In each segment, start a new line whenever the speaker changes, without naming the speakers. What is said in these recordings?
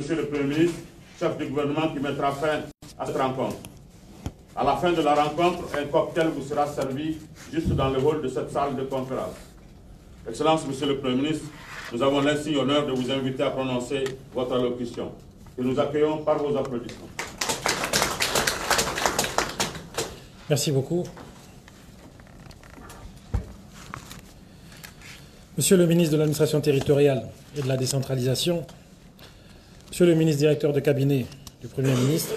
Monsieur le Premier ministre, chef du gouvernement, qui mettra fin à cette rencontre. À la fin de la rencontre, un cocktail vous sera servi juste dans le hall de cette salle de conférence. Excellence, Monsieur le Premier ministre, nous avons l'insigne honneur de vous inviter à prononcer votre allocution. Et nous accueillons par vos applaudissements.
Merci beaucoup. Monsieur le ministre de l'Administration territoriale et de la décentralisation, Monsieur le ministre directeur de cabinet du Premier ministre,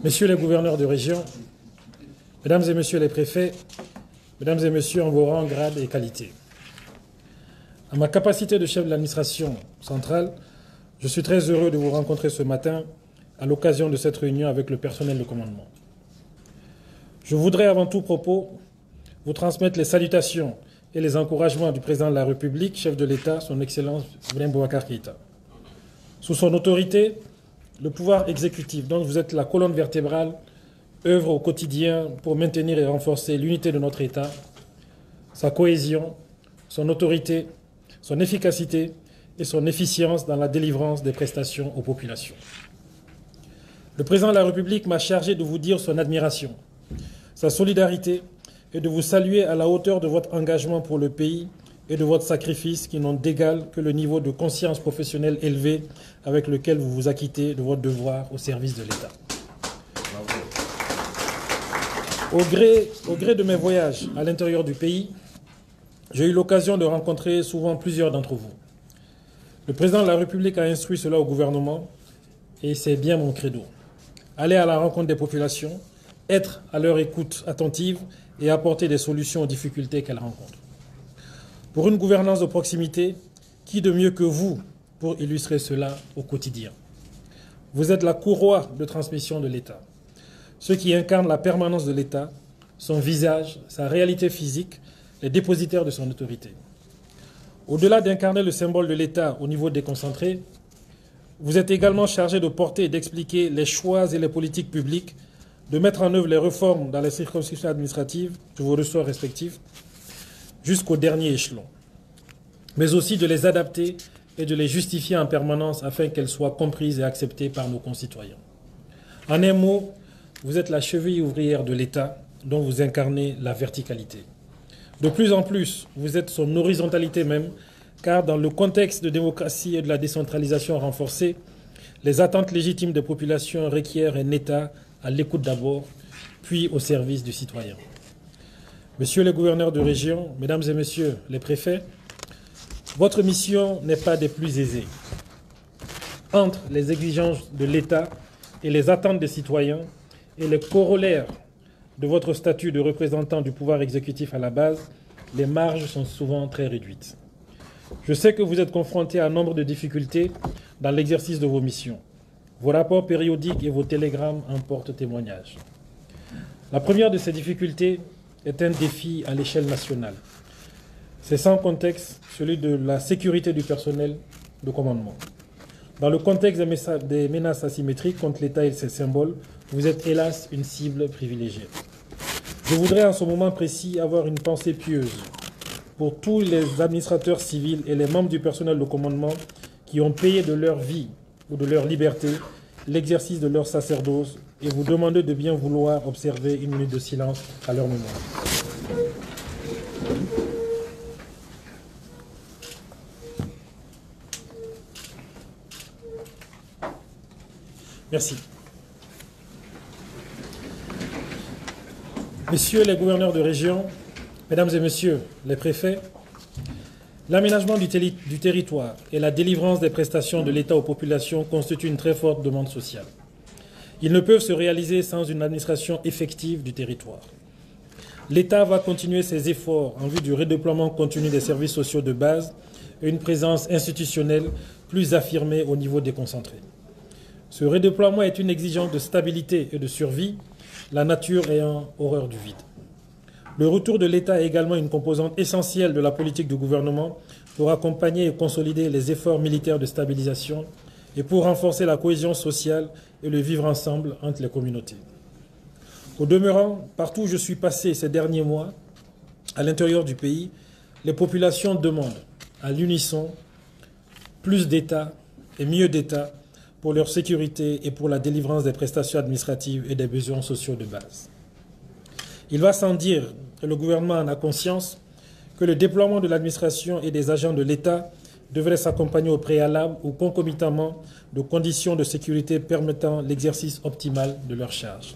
Messieurs les gouverneurs de région, Mesdames et Messieurs les préfets, Mesdames et Messieurs en vos rangs, grades et qualités. À ma capacité de chef de l'administration centrale, je suis très heureux de vous rencontrer ce matin à l'occasion de cette réunion avec le personnel de commandement. Je voudrais avant tout propos vous transmettre les salutations et les encouragements du président de la République, chef de l'État, son Excellence Ibrahim Boubacar Keïta. Sous son autorité, le pouvoir exécutif, dont vous êtes la colonne vertébrale, œuvre au quotidien pour maintenir et renforcer l'unité de notre État, sa cohésion, son autorité, son efficacité et son efficience dans la délivrance des prestations aux populations. Le président de la République m'a chargé de vous dire son admiration, sa solidarité et de vous saluer à la hauteur de votre engagement pour le pays et de votre sacrifice qui n'ont d'égal que le niveau de conscience professionnelle élevé avec lequel vous vous acquittez de votre devoir au service de l'État. Au gré de mes voyages à l'intérieur du pays, j'ai eu l'occasion de rencontrer souvent plusieurs d'entre vous. Le président de la République a instruit cela au gouvernement et c'est bien mon credo. Aller à la rencontre des populations, être à leur écoute attentive et apporter des solutions aux difficultés qu'elles rencontrent. Pour une gouvernance de proximité, qui de mieux que vous pour illustrer cela au quotidien? Vous êtes la courroie de transmission de l'État, ceux qui incarnent la permanence de l'État, son visage, sa réalité physique, les dépositaires de son autorité. Au-delà d'incarner le symbole de l'État au niveau déconcentré, vous êtes également chargé de porter et d'expliquer les choix et les politiques publiques, de mettre en œuvre les réformes dans les circonscriptions administratives de vos ressorts respectifs, jusqu'au dernier échelon, mais aussi de les adapter et de les justifier en permanence afin qu'elles soient comprises et acceptées par nos concitoyens. En un mot, vous êtes la cheville ouvrière de l'État dont vous incarnez la verticalité. De plus en plus, vous êtes son horizontalité même, car dans le contexte de démocratie et de la décentralisation renforcée, les attentes légitimes des populations requièrent un État à l'écoute d'abord, puis au service du citoyen. Messieurs les gouverneurs de région, Mesdames et Messieurs les préfets, votre mission n'est pas des plus aisées. Entre les exigences de l'État et les attentes des citoyens et les corollaires de votre statut de représentant du pouvoir exécutif à la base, les marges sont souvent très réduites. Je sais que vous êtes confrontés à un nombre de difficultés dans l'exercice de vos missions. Vos rapports périodiques et vos télégrammes en portent témoignage. La première de ces difficultés est un défi à l'échelle nationale. C'est sans contexte celui de la sécurité du personnel de commandement. Dans le contexte des menaces asymétriques contre l'État et ses symboles, vous êtes hélas une cible privilégiée. Je voudrais en ce moment précis avoir une pensée pieuse pour tous les administrateurs civils et les membres du personnel de commandement qui ont payé de leur vie ou de leur liberté l'exercice de leur sacerdoce et vous demander de bien vouloir observer une minute de silence à leur mémoire. Merci. Messieurs les gouverneurs de région, Mesdames et Messieurs les préfets, l'aménagement du territoire et la délivrance des prestations de l'État aux populations constituent une très forte demande sociale. Ils ne peuvent se réaliser sans une administration effective du territoire. L'État va continuer ses efforts en vue du redéploiement continu des services sociaux de base et une présence institutionnelle plus affirmée au niveau déconcentré. Ce redéploiement est une exigence de stabilité et de survie, la nature ayant horreur du vide. Le retour de l'État est également une composante essentielle de la politique du gouvernement pour accompagner et consolider les efforts militaires de stabilisation et pour renforcer la cohésion sociale et le vivre ensemble entre les communautés. Au demeurant, partout où je suis passé ces derniers mois, à l'intérieur du pays, les populations demandent à l'unisson plus d'État et mieux d'État pour leur sécurité et pour la délivrance des prestations administratives et des besoins sociaux de base. Il va sans dire, et le gouvernement en a conscience, que le déploiement de l'administration et des agents de l'État devrait s'accompagner au préalable ou concomitamment de conditions de sécurité permettant l'exercice optimal de leurs charges.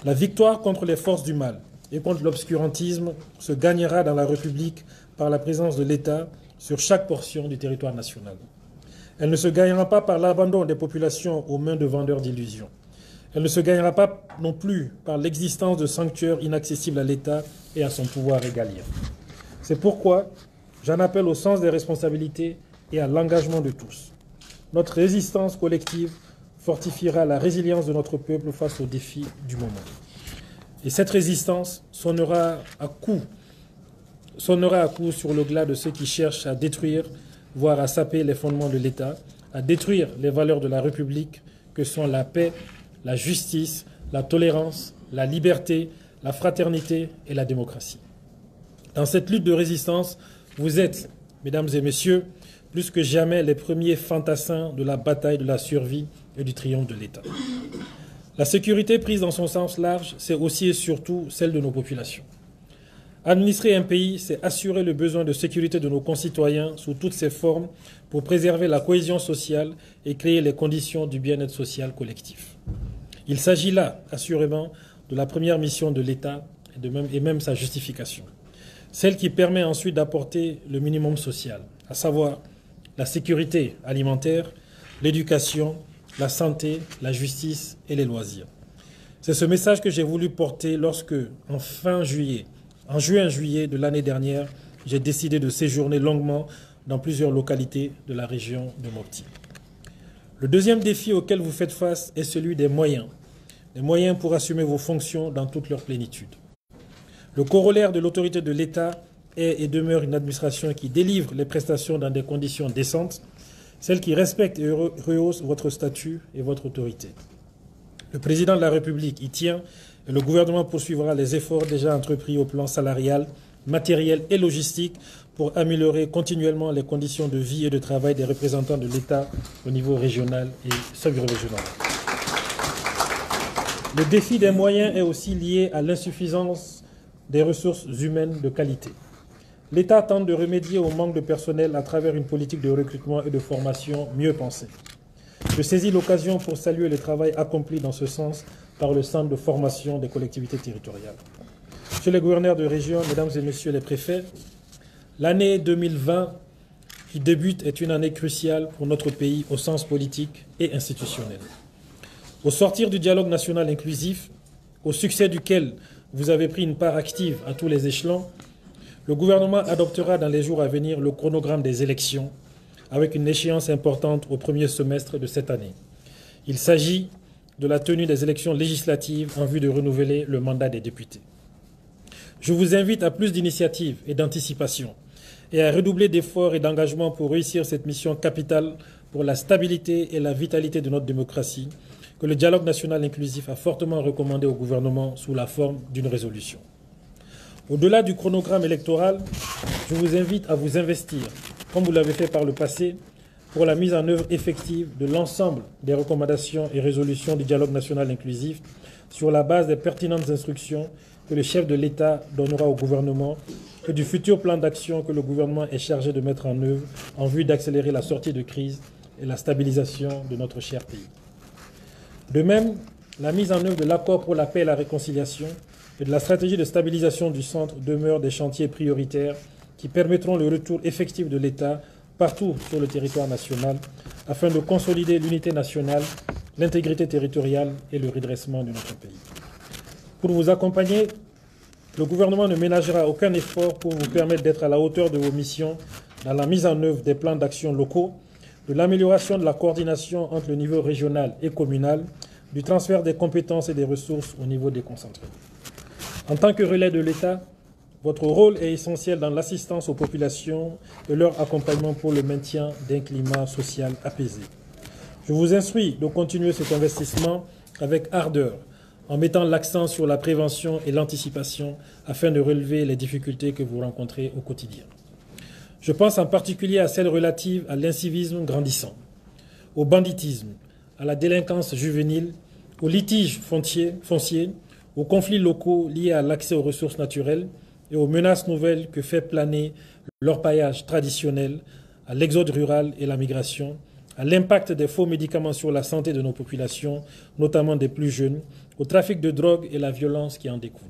La victoire contre les forces du mal et contre l'obscurantisme se gagnera dans la République par la présence de l'État sur chaque portion du territoire national. Elle ne se gagnera pas par l'abandon des populations aux mains de vendeurs d'illusions. Elle ne se gagnera pas non plus par l'existence de sanctuaires inaccessibles à l'État et à son pouvoir régalien. C'est pourquoi j'en appelle au sens des responsabilités et à l'engagement de tous. Notre résistance collective fortifiera la résilience de notre peuple face aux défis du moment. Et cette résistance sonnera à coup sur le glas de ceux qui cherchent à détruire, voire à saper les fondements de l'État, à détruire les valeurs de la République que sont la paix, la justice, la tolérance, la liberté, la fraternité et la démocratie. Dans cette lutte de résistance, vous êtes, mesdames et messieurs, plus que jamais les premiers fantassins de la bataille de la survie et du triomphe de l'État. La sécurité prise dans son sens large, c'est aussi et surtout celle de nos populations. Administrer un pays, c'est assurer le besoin de sécurité de nos concitoyens sous toutes ses formes pour préserver la cohésion sociale et créer les conditions du bien-être social collectif. Il s'agit là, assurément, de la première mission de l'État et même sa justification. Celle qui permet ensuite d'apporter le minimum social, à savoir la sécurité alimentaire, l'éducation, la santé, la justice et les loisirs. C'est ce message que j'ai voulu porter lorsque, en juin-juillet de l'année dernière, j'ai décidé de séjourner longuement dans plusieurs localités de la région de Mopti. Le deuxième défi auquel vous faites face est celui des moyens pour assumer vos fonctions dans toute leur plénitude. Le corollaire de l'autorité de l'État est et demeure une administration qui délivre les prestations dans des conditions décentes, celle qui respecte et rehausse votre statut et votre autorité. Le président de la République y tient et le gouvernement poursuivra les efforts déjà entrepris au plan salarial, matériel et logistique pour améliorer continuellement les conditions de vie et de travail des représentants de l'État au niveau régional et sub-régional. Le défi des moyens est aussi lié à l'insuffisance des ressources humaines de qualité. L'État tente de remédier au manque de personnel à travers une politique de recrutement et de formation mieux pensée. Je saisis l'occasion pour saluer le travail accompli dans ce sens par le Centre de formation des collectivités territoriales. Monsieur les gouverneurs de région, mesdames et messieurs les préfets, l'année 2020 qui débute est une année cruciale pour notre pays au sens politique et institutionnel. Au sortir du dialogue national inclusif, au succès duquel vous avez pris une part active à tous les échelons, le gouvernement adoptera dans les jours à venir le chronogramme des élections avec une échéance importante au premier semestre de cette année. Il s'agit de la tenue des élections législatives en vue de renouveler le mandat des députés. Je vous invite à plus d'initiatives et d'anticipation et à redoubler d'efforts et d'engagement pour réussir cette mission capitale pour la stabilité et la vitalité de notre démocratie que le dialogue national inclusif a fortement recommandé au gouvernement sous la forme d'une résolution. Au-delà du chronogramme électoral, je vous invite à vous investir, comme vous l'avez fait par le passé, pour la mise en œuvre effective de l'ensemble des recommandations et résolutions du dialogue national inclusif sur la base des pertinentes instructions que le chef de l'État donnera au gouvernement et du futur plan d'action que le gouvernement est chargé de mettre en œuvre en vue d'accélérer la sortie de crise et la stabilisation de notre cher pays. De même, la mise en œuvre de l'accord pour la paix et la réconciliation et de la stratégie de stabilisation du centre demeurent des chantiers prioritaires qui permettront le retour effectif de l'État partout sur le territoire national afin de consolider l'unité nationale, l'intégrité territoriale et le redressement de notre pays. Pour vous accompagner, le gouvernement ne ménagera aucun effort pour vous permettre d'être à la hauteur de vos missions dans la mise en œuvre des plans d'action locaux, de l'amélioration de la coordination entre le niveau régional et communal, du transfert des compétences et des ressources au niveau déconcentré. En tant que relais de l'État, votre rôle est essentiel dans l'assistance aux populations et leur accompagnement pour le maintien d'un climat social apaisé. Je vous instruis de continuer cet investissement avec ardeur, en mettant l'accent sur la prévention et l'anticipation afin de relever les difficultés que vous rencontrez au quotidien. Je pense en particulier à celles relatives à l'incivisme grandissant. au banditisme, à la délinquance juvénile, aux litiges fonciers, aux conflits locaux liés à l'accès aux ressources naturelles et aux menaces nouvelles que fait planer l'orpaillage traditionnel, à l'exode rural et la migration, à l'impact des faux médicaments sur la santé de nos populations, notamment des plus jeunes, au trafic de drogue et la violence qui en découle.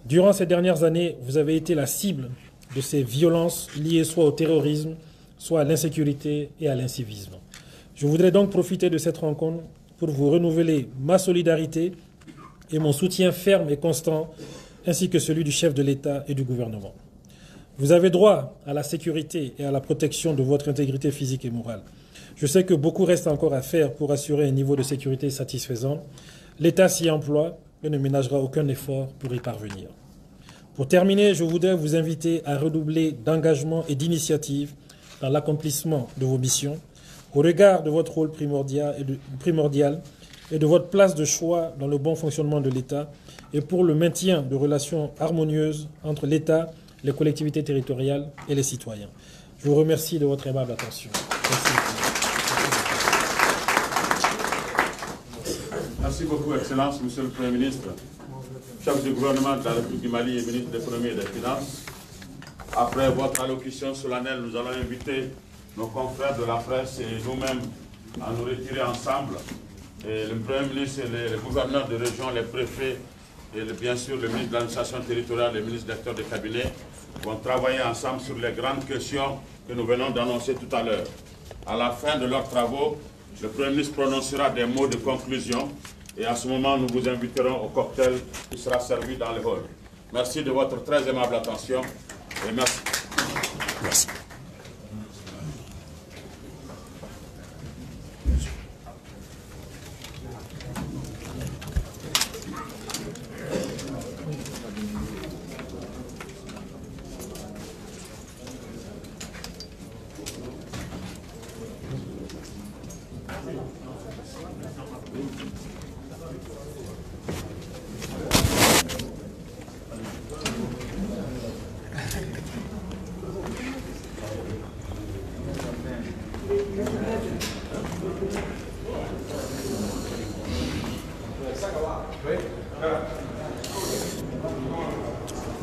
Durant ces dernières années, vous avez été la cible de ces violences liées soit au terrorisme, soit à l'insécurité et à l'incivisme. Je voudrais donc profiter de cette rencontre pour vous renouveler ma solidarité et mon soutien ferme et constant, ainsi que celui du chef de l'État et du gouvernement. Vous avez droit à la sécurité et à la protection de votre intégrité physique et morale. Je sais que beaucoup reste encore à faire pour assurer un niveau de sécurité satisfaisant. L'État s'y emploie et ne ménagera aucun effort pour y parvenir. Pour terminer, je voudrais vous inviter à redoubler d'engagement et d'initiative dans l'accomplissement de vos missions, au regard de votre rôle primordial et de votre place de choix dans le bon fonctionnement de l'État et pour le maintien de relations harmonieuses entre l'État, les collectivités territoriales et les citoyens. Je vous remercie de votre aimable attention. Merci.
Merci beaucoup, Excellence, Monsieur le Premier ministre, chef du gouvernement de la République du Mali et ministre de l'Économie et des Finances. Après votre allocution solennelle, nous allons inviter nos confrères de la presse et nous-mêmes à nous retirer ensemble. Et le Premier ministre et les gouverneurs de région, les préfets et bien sûr le ministre de l'administration territoriale et le ministre directeur de cabinet vont travailler ensemble sur les grandes questions que nous venons d'annoncer tout à l'heure. À la fin de leurs travaux, le Premier ministre prononcera des mots de conclusion et à ce moment, nous vous inviterons au cocktail qui sera servi dans le hall. Merci de votre très aimable attention et merci. Merci.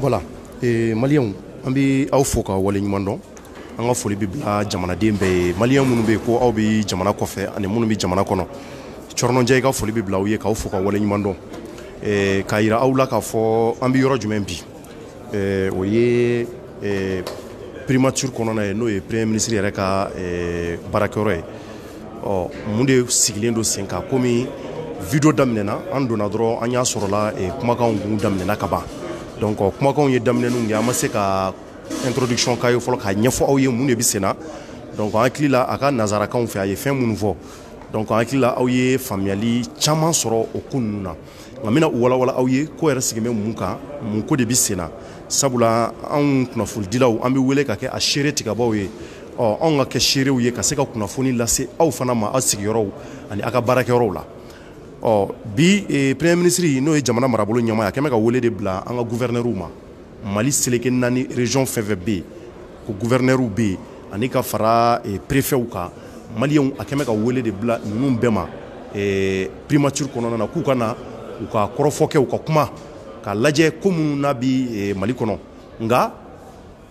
Voilà, et Maliens, on bi aw fo ka wale ɲuman dɔn an ka foli bi bila jamanaden bɛɛ ye maliyɛn minnu bɛ yen ko aw bi jamana kɔfɛ ani minnu bɛ jamana kɔnɔ cɔrɔnɔjɛ i ka foli bi bila aw ye k'aw fo ka wale ɲuman dɔn k'a yira aw la k'a fɔ an bɛ yɔrɔ jumɛn bi o ye primature kɔnɔna ye n'o ye premier ministre yɛrɛ ka baarakɛyɔrɔ ye mun de sigilen don sen kan komi video daminɛna an donna dɔrɔn an y'a sɔrɔla kumakanw kun daminɛna ka ban donc kumakanw ye daminɛninw ye an ma se ka introduction k'a ye fɔlɔ k'a ɲɛfɔ aw ye mun de bɛ sen na donc an hakili la a ka nazarakanw fɛ a ye fɛn minnu fɔ donc an hakili la aw ye faamuyali caman sɔrɔ o ko ninnu na nka n bɛna u walawala aw ye ko yɛrɛ sigin bɛ mun kan mun ko de bɛ sen na sabula anw kunnafonidilaw an bɛ wele ka kɛ a seere tigabaaw ye anw ka kɛ seerew ye ka se ka kunnafoni lase aw fana ma aw sigiyɔrɔw ani aw ka baarakɛyɔrɔw la bi premier ministre n'o ye jamana marabolo ɲɛmaa ye a kɛn bɛ ka wele de bila an ka gouverneurs ma Mali seleke 4 région fɛn fɛn bɛ yen ko gouverneurs bɛ yen ani ka fara préfets kan maliyɛnw a kɛn bɛ ka wele de bila ninnu bɛɛ ma primature kɔnɔna na k'u ka na u ka kɔrɔfɔ kɛ u ka kuma ka lajɛ ko minnu n'a bi Mali kɔnɔ nka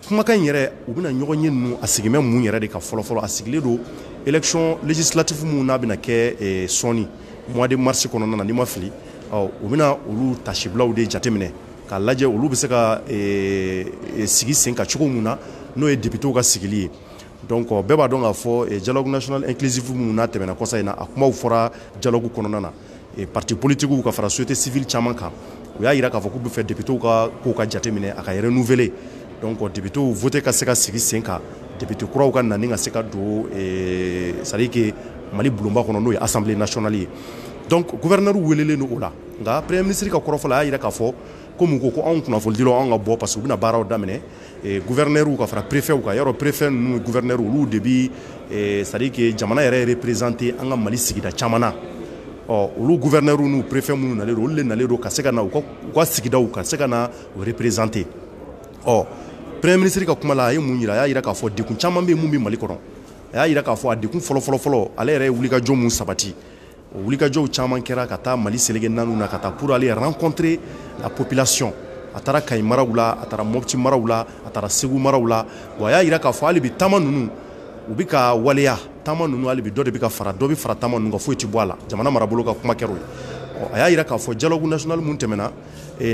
kumakan in yɛrɛ u bɛna ɲɔgɔn ye ninnu a sigin bɛ mun yɛrɛ de ka fɔlɔfɔlɔ a sigilen don élection législative minnu n'a bɛna kɛ sɔnni mois de mars kɔnɔna na n'i ma fili u bɛna olu tasibilaw de jateminɛ k'a lajɛ olu bɛ se ka sigi sen ka cogo min na n'o ye députés ka sigili ye donc bɛɛ b'a dɔn k'a fɔ dialogue national inclusif minnu n'a tɛmɛna kɔsa in na a kumaw fɔra dialogue kɔnɔna na parti politiques ka fara société civile caman kan u y'a jira k'a fɔ k'u bɛ fɛ députés ka kow ka jateminɛ a ka renouveler donc députés voté ka se ka sigi sen kan député kuraw ka nani ka se ka don c'est-à-dire que Mali bulonba kɔnɔ n'o ye assemblée nationale ye donc gouverneur welelen don o la nka premier ministre ka kɔrɔfɔla a y'a jira k'a fɔ ko mun ko anw kunnafonidilaw anw ka bɔ parce que u bɛna baaraw daminɛ gouverneurs ka fara préfets kan yɔrɔ préfet ninnu gouverneurs olu de bi c'est-à-dire que jamana yɛrɛ représenté an ka Mali sigida caman na olu gouverneurs n'u préfets minnu nalen don olu de nalen don ka se ka na u ka sigidaw ka se ka na o représenté premier ministre ka kuma la a ye mun jira a y'a jira k'a fɔ dekun caman bɛ yen mun bɛ Mali kɔnɔ a y'a yira k'a fɔ a dekun fɔlɔ ale yɛrɛ ye wulikajɔ mun sabati o wulikajɔw caman kɛra ka taa Mali selege naaniw na ka taa pour aller rencontrer la population a taara Kayi maraw la a taara Mopti maraw la a taara Segu maraw la a y'a yira k'a fɔ hali bi taama ninnu u bɛ ka waleya taama ninnu hali bi dɔ de bɛ ka fara dɔ bɛ fara taama ninnu kan foyi tɛ bɔ a la jamana marabolo ka kuma kɛra o ye a y'a yira k'a fɔ dialogue national mun tɛmɛna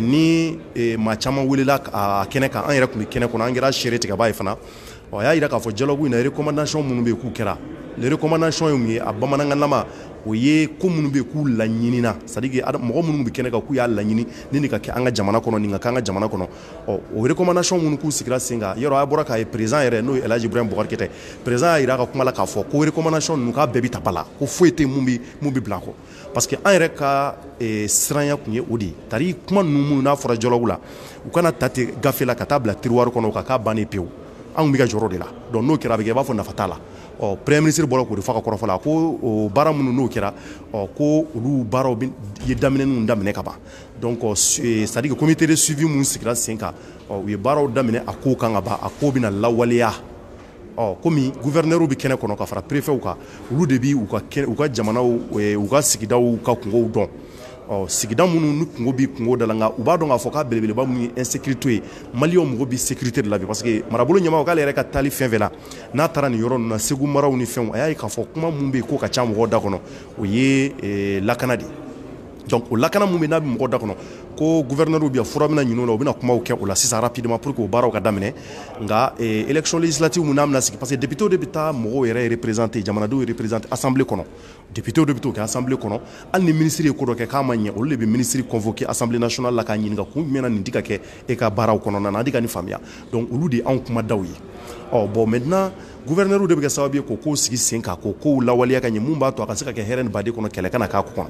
ni maa caman welela a kɛnɛ kan an yɛrɛ tun bɛ kɛnɛ kɔnɔ an kɛra seere tigɛba ye fana a y'a yira k'a fɔ dialogue in na recommandation minnu bɛ yen k'u kɛra les recommandations ye mun ye a bamanankanlama o ye ko minnu bɛ yen k'u laɲinina c'est à dire mɔgɔ minnu bɛ kɛnɛ kan k'u y'a laɲini ni nin ka kɛ an ka jamana kɔnɔ nin ka kɛ an ka jamana kɔnɔ o recommandation minnu k'u sigira sen kan yɔrɔ a bɔra k'a ye président yɛrɛ n'o ye El Hadji Ibrahim Boubacar Keïta président y'a yira a ka kuma la k'a fɔ ko recommandation ninnu k'a bɛɛ bɛ ta ba la ko foyi tɛ mun bɛ bila a kɔ parce que an yɛrɛ ka siranya tun ye o de ye c'est à dire kuma ninnu minnu n'a fɔra dialogue la u kana ta ten gafe la ka taa bila tiroir kɔnɔ ka k'a bannen pewu an bɛ ka jɔrɔ de la donc n'o kɛra a bɛ kɛ i b'a fɔ nafa t'a la premier ministre bɔra k'o de fɔ a ka kɔrɔfɔ la ko o baara minnu n'o kɛra ko olu baaraw ye daminɛninw daminɛ ka ban donc c'est à dire que comité de suivi minnu sigira sen kan u ye baaraw daminɛ a ko kan ka ban a ko bɛna lawaleya komi gouverneur bɛ kɛnɛ kɔnɔ ka fara préfet kan olu de bi u ka jamanaw u ka sigidaw ka kungow dɔn sigida minnu ni kungo b'i kungo da la nka u b'a dɔn k'a fɔ k'a belebeleba mun ye insécurité ye maliyɛnw mago bɛ sécurité de la bi parce que marabolo ɲɛmaaw k'ale yɛrɛ ka taali fɛn fɛn la n'a taara nin yɔrɔ ninnu na Segu maraw ni fɛnw a y'a ye k'a fɔ kuma mun bɛ yen k'o ka ca mɔgɔw da kɔnɔ o ye lakana de ye donc o lakana mun bɛ n'a bɛ mɔgɔw da kɔnɔ ko gouverneur bi fura bɛna ɲin'o la u bɛna kumaw kɛ o la sisan rapidement pour que o baaraw ka daminɛ nka élection législative mun n'a bɛna sigi parce que député de bɛ taa mɔgɔw yɛrɛ représenter jamanadenw représenter assemblée kɔnɔ député de bɛ t'o kɛ assemblée kɔnɔ hali ni ministre ye ko dɔ kɛ k'a ma ɲɛ olu de bɛ ministre convoqué assemblée nationale la k'a ɲininka kun jumɛn na nin tɛ ka kɛ e ka baaraw kɔnɔna na a tɛ ka nin faamuya donc olu de y'anw kumadaw ye bon maintenant gouverneur de bɛ kɛ sababu ye k'o kow sigi sen kan k'o kow lawaleya ka ɲɛ mun b'a to a ka se ka kɛ hɛrɛ ni baden kɔnɔ kɛlɛ kana k'a kɔnɔ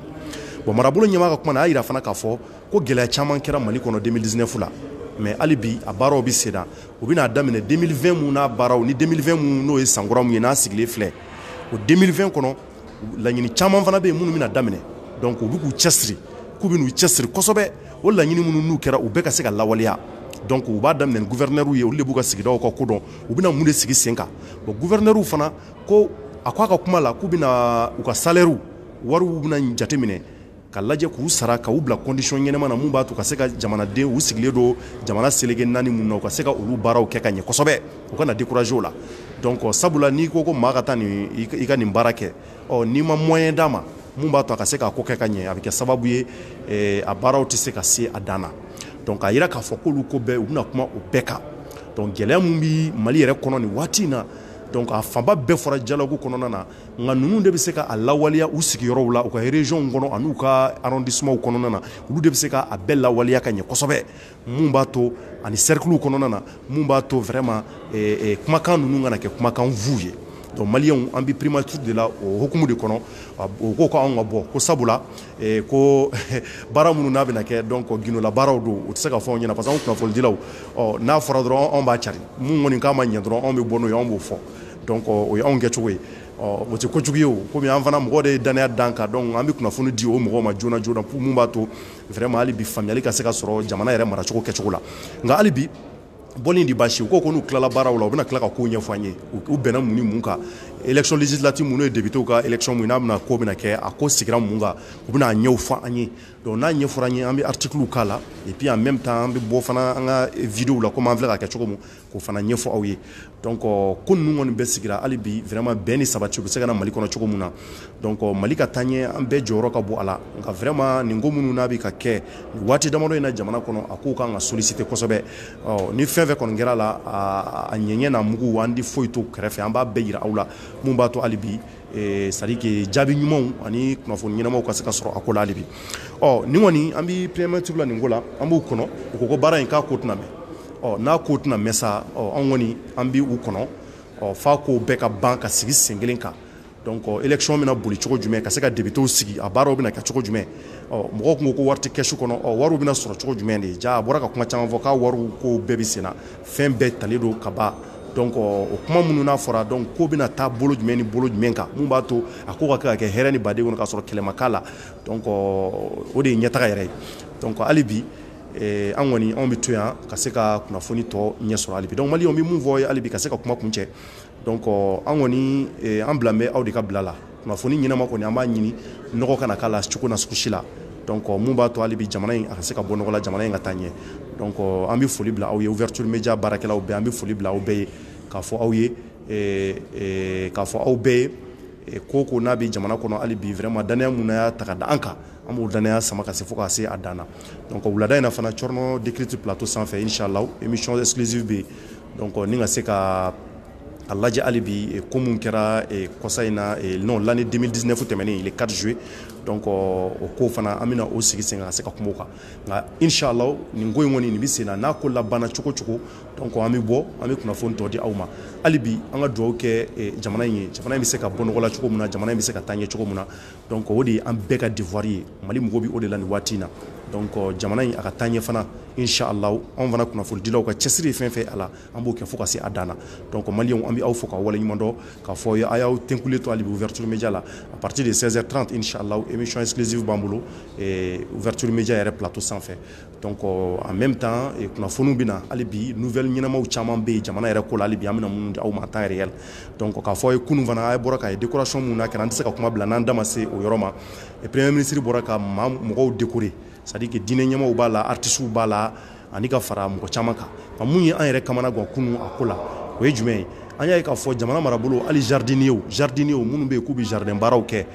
bon marabolo ɲɛmaa ka kuma na a y'a yira fana k'a fɔ ko gɛlɛya caman kɛra Mali kɔnɔ 2019 la mais hali bi a baaraw bɛ sen na u bɛna daminɛ 2020 mun n'a baaraw ni 2020 mun n'o ye san kura mun ye n'a sigilen filɛ o 2020 kɔnɔ laɲini caman fana bɛ yen minnu bɛna daminɛ donc u bɛ k'u cɛsiri k'u bɛ n'u cɛsiri kosɛbɛ o laɲini minnu n'u kɛra u bɛɛ ka se ka lawaleya donc u b'a daminɛ ni gouverneur ye olu de b'u ka sigidaw ka ko dɔn u bɛna mun de sigi sen kan bon gouverneur fana ko a ko a ka kuma la k'u bɛna u ka salaire wariw bɛna jateminɛ ka lajɛ k'u sara k'u bila condition ɲɛnama na mun b'a to ka se ka jamanaden u sigilen don jamana selege naani mun na u ka se ka olu baaraw kɛ ka ɲɛ kosɛbɛ u kana décourager o la donc sabula n'i ko maa ka taa i ka nin baara kɛ n'i ma moyen d'a ma mun b'a to a ka se k'a ko kɛ ka ɲɛ a bɛ kɛ sababu ye a baaraw tɛ se ka se a dan na donc a yira k'a fɔ k'olu ko bɛɛ u bɛna kuma o bɛɛ kan donc gɛlɛya mun bɛ Mali yɛrɛ kɔnɔ nin waati in na donc a fanba bɛɛ fɔra dialogue kɔnɔna na nka ninnu de bɛ se ka a lawaleya u sigiyɔrɔw la u ka région kɔnɔ ani u ka arrondissement kɔnɔna na olu de bɛ se ka a bɛɛ lawaleya ka ɲɛ kosɛbɛ mun b'a to ani cercle kɔnɔna na mun b'a to vraiment kumakan ninnu kana kɛ kumakan fu ye donc maliyɛnw an bɛ primature de la o hukumu de kɔnɔ o ko k'anw ka bɔ ko sabula ko baara minnu n'a bɛna kɛ donc gindola baaraw don o tɛ se ka fɔ anw ɲɛna parce que anw kunnafonidilaw n'a fɔra dɔrɔn anw b'a cari mun kɔni k'a ma ɲɛ dɔrɔn anw bɛ bɔ n'o ye anw b'o fɔ donc o ye anw kɛcogo ye o tɛ kojugu ye o komi an fana mɔgɔ de ye danaya d'an kan donc an bɛ kunnafoni di o mɔgɔw ma joona joona pour mun b'a to vraiment hali bi faamuyali ka se ka sɔrɔ jamana yɛrɛ maracogo kɛcogo la nka hali bi bɔlen di basi u ko n'u tilala baaraw la u bɛna tila ka kow ɲɛfɔ an ye u bɛnna mun ni mun kan élection législative mun n'o ye députéw ka élection mun n'a bɛna ko bɛna kɛ a ko sigira mun kan u bɛna a ɲɛw fɔ an ye donc n'a ɲɛfɔra an ye an bɛ articles k'a la et puis en même temps an bɛ bɔ fana an ka vidéo la komi an filɛ ka kɛ cogo min k'o fana ɲɛfɔ aw ye donc ko ninnu kɔni bɛɛ sigira hali bi vraiment bɛn ni sabati u bɛ se ka na Mali kɔnɔ cogo min na donc Mali ka taaɲɛ an bɛɛ jɔyɔrɔ ka bɔ a la nka vraiment nin ko minnu n'a bɛ ka kɛ waati damadɔ in na jamana kɔnɔ a kow kan ka solliciter kosɛbɛ ni fɛn fɛn kɔni kɛra la a ɲɛɲɛ n'a mugu an di foyi to kɛrɛfɛ an b'a bɛɛ yira aw la mun b'a to hali bi c'est à dire que jaabi ɲumanw ani kunnafoni ɲɛnamaw ka se ka sɔrɔ a ko la hali bi nin kɔni an bɛ primature la nin ko la an b'u kɔnɔ u ko baara in k'a ko tɛna mɛn n'a ko tɛna mɛn sa anw kɔni an bɛ u kɔnɔ f'a ko bɛɛ ka ban ka sigi sen kelen kan donc élection bɛna boli cogo jumɛn ka se ka députéw sigi a baaraw bɛna kɛ cogo jumɛn mɔgɔw tun ko wari tɛ kɛsu kɔnɔ wariw bɛna sɔrɔ cogo jumɛn de ja a bɔra ka kuma caman fɔ k'a wariw ko bɛɛ bɛ sen na fɛn bɛɛ talen don ka ban donc o kuma minnu n'a fɔra donc ko bɛna taa bolo jumɛn ni bolo jumɛn kan mun b'a to a ko ka kɛ ka kɛ hɛrɛ ni baden kɔnɔ k'a sɔrɔ kɛlɛ ma k'a la donc o de ye ɲɛtaga yɛrɛ ye donc hali bi an kɔni anw bɛ to yan ka se ka kunnafoni tɔ ɲɛ sɔrɔ hali bi donc maliyɛnw bɛ mun fɔ hali bi ka se ka kuma kun cɛ donc an kɔni an bila bɛ aw de ka bila la kunnafoni ɲɛnama kɔni an b'a ɲini nɔgɔ kana k'a la cogo na sugu si la donc mun b'a to hali bi jamana in a ka se ka bɔ nɔgɔ la jamana in ka taa ɲɛ donc an bɛ foli bila aw ye ouverture média baarakɛlaw bɛɛ an bɛ foli bila aw bɛɛ ye k'a fɔ aw ye k'a fɔ aw bɛɛ ye ko ko n'a bɛ jamana kɔnɔ hali bi vraiment danaya mun y'a ta ka da an kan an b'o danaya sama ka se fo ka se a dan na donc wulada in na fana Cɔrɔnɔ Décrypte plateau sanfɛ inchallah émission exclusive bɛ yen donc ni ka se ka a lajɛ hali bi ko mun kɛra kɔsa in na non l'année 2019 tɛmɛnen le 4 juillet donc o ko fana an bɛna o sigi sen ka se ka kuma o kan nka inchallah nin ko in kɔni nin bɛ sen na n'a ko labanna cogo cogo donc an bɛ bɔ an bɛ kunnafoni tɔ di aw ma hali bi an ka dugawu kɛ jamana in ye jamana in bɛ se ka bɔ nɔgɔ la cogo min na jamana in bɛ se ka taa ɲɛ cogo min na donc o de ye an bɛɛ ka devoir ye Mali mɔgɔw bɛ o de la nin waati in na donc jamana in a ka taa ɲɛ fana inchallah anw fana kunnafonidilaw ka cɛsiri fɛn fɛn a la an b'o kɛ fo ka se a dan na donc maliyɛnw an bɛ aw fo k'aw waleɲuman dɔn k'a fɔ a y'aw tɛnkule to hali bi ouverture média la à partir de 16h30 inchallah émission exclusive b'an bolo ouverture média yɛrɛ plateau sanfɛ donc en même temps kunnafoniw bɛ na hali bi nouvelle ɲɛnamaw caman bɛ yen jamana yɛrɛ ko la hali bi an bɛna minnu di aw ma en temps réel donc k'a fɔ kunun fana a bɔra k'a ye décoration mun na kɛra an tɛ se ka kuma bila n'an da ma se o yɔrɔ ma premier ministre bɔra ka mɔgɔw décorer c'est à dire que diinɛ ɲɛmaaw b'a la artistes b'a la ani ka fara mɔgɔ caman kan nka mun ye an yɛrɛ kamana gan kunun a ko la o ye jumɛn ye an y'a ye k'a fɔ jamana marabolo hali jardiniers minnu bɛ yen k'u bɛ jardin baaraw kɛ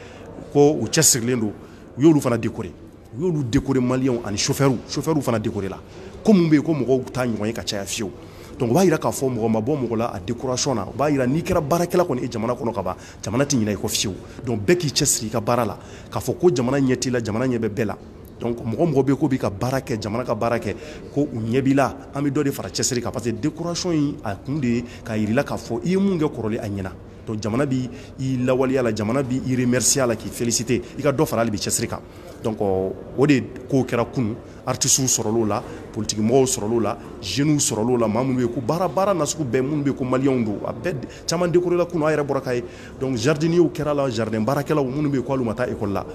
ko u cɛsirilen don u y'olu fana décorer u y'olu décorer maliyɛnw ani chauffeurs fana décorer la ko mun bɛ yen ko mɔgɔw t'a ɲɔgɔn ye ka caya fiyewu donc o b'a jira k'a fɔ mɔgɔ ma bɔ mɔgɔ la a décoration na o b'a jira n'i kɛra baarakɛla kɔni ye jamana kɔnɔ ka ban jamana tɛ ɲinɛ i kɔ fiyewu donc bɛɛ k'i cɛsiri i ka baara la k'a fɔ ko jamana ɲɛ t'i la jamana ɲɛ bɛ bɛɛ la donc mɔgɔ bɛ ko b'i ka baara kɛ jamana ka baara kɛ ko u ɲɛ b'i la an bɛ dɔ de fara cɛsiri kan parce que décoration in a kun de ye k'a jira i la k'a fɔ i ye mun kɛ kɔrɔlen a ɲɛna donc jamana b'i lawaleya la jamana b'i remercier la k'i féliciter i ka dɔ fara hali bi cɛsiri kan donc o de kow kɛra kunun artistes sɔrɔl'o la politique mɔgɔw sɔrɔl'o la jeunes sɔrɔl'o la maa minnu bɛ yen ko baara nasugu bɛɛ minnu bɛ yen ko maliyɛnw don a bɛɛ caman décorer la kunun a yɛrɛ bɔra k'a ye donc jardiniers kɛra la jardin baarakɛlaw minnu bɛ yen k'olu ma taa école la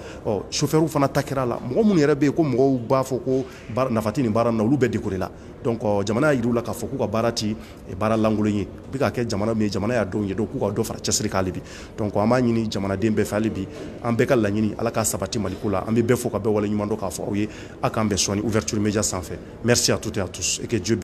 chauffeurs fana ta kɛra la mɔgɔ minnu yɛrɛ bɛ yen ko mɔgɔw b'a fɔ ko nafa tɛ nin baara in na olu bɛɛ décorer la donc jamana y'a yir'u la k'a fɔ k'u ka baara ti baara lankolon ye u bɛ ka kɛ jamana min ye jamana y'a dɔn ye donc k'u ka dɔ fara cɛsiri kan hali bi donc an b'a ɲini jamanaden bɛɛ fɛ hali bi an bɛɛ ka laɲini ala k'a sabati maliko la an bɛ bɛɛ fo ka bɛɛ waleɲuman dɔn k'a fɔ aw ye a k'an bɛn sɔni ouverture média sanfɛ merci à toutes et à tous et que Dieu